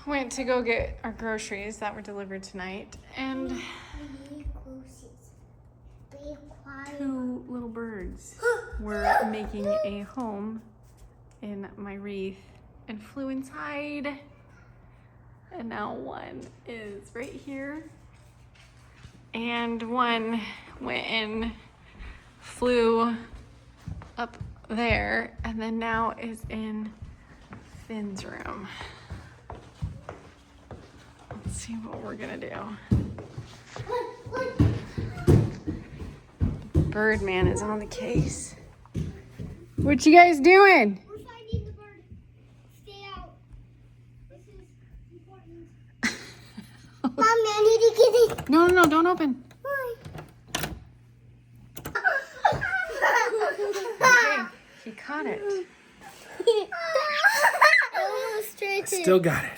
went to go get our groceries that were delivered tonight, and two little birds were making a home in my wreath and flew inside. And now one is right here, and one went and flew up there, and then now is in Finn's room. Let's see what we're gonna do. Birdman is on the case. What you guys doing? We're finding the bird. Stay out. This is important. Mommy, I need to get it. No, don't open. Why? Okay, he caught it. Still got it.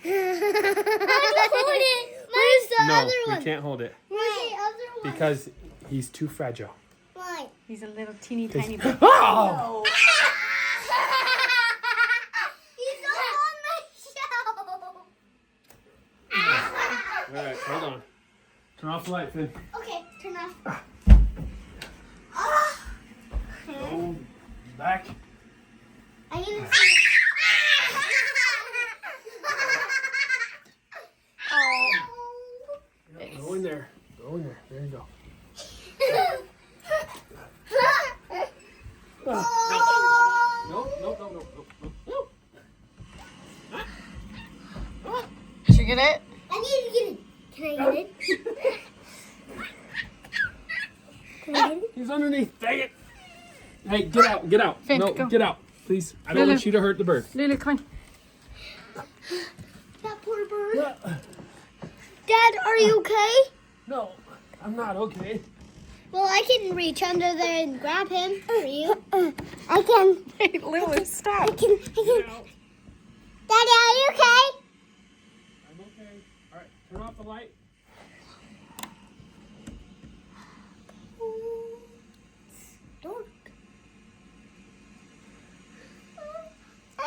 Hold it. Where's the No, other we one? can't hold it Where's the other one? because he's too fragile. Why? He's a little teeny tiny bird. Oh! He's on the shelf. All right, hold on. Turn off the light, Finn. Okay, turn off. Go back. I need to see. Go in there. Go in there. There you go. Nope. Did you get it? I need to get it. Can I get it? Can I get it? He's underneath. Dang it. Hey, get out. Get out. Finn, No, go. get out. Please. I don't Lulu. want you to hurt the bird. Lulu, come on. That poor bird. Dad, are you okay? No, I'm not okay. Well, I can reach under there and grab him for you. I can. Hey, Lulu, stop. I can. Daddy, are you okay? I'm okay. All right, turn off the light. Dark.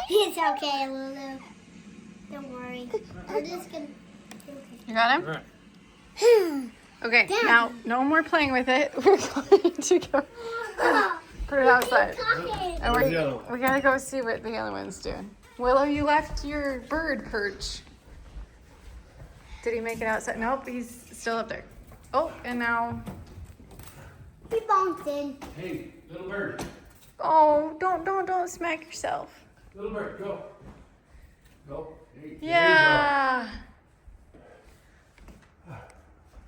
It's okay, Lulu. Don't worry. I'm just gonna. You got him? All right. Okay, Dad. now no more playing with it. We're going to go put it outside. And Where's the other one? we gotta go see what the other one's doing. Willow, you left your bird perch. Did he make it outside? Nope, he's still up there. Oh, and now, He bonked in. Hey, little bird. oh, don't smack yourself. Little bird, go. Go. Hey, Yeah.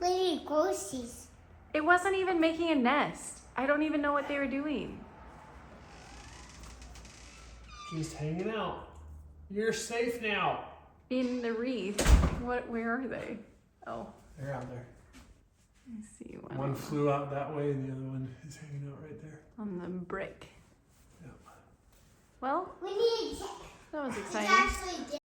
We need groceries. It wasn't even making a nest. I don't even know what they were doing. Just hanging out. You're safe now. In the wreath. Where are they? Oh, They're out there. I see one. One flew out that way and the other one is hanging out right there. On the brick. Yep. Well, We need. that was It's exciting. actually.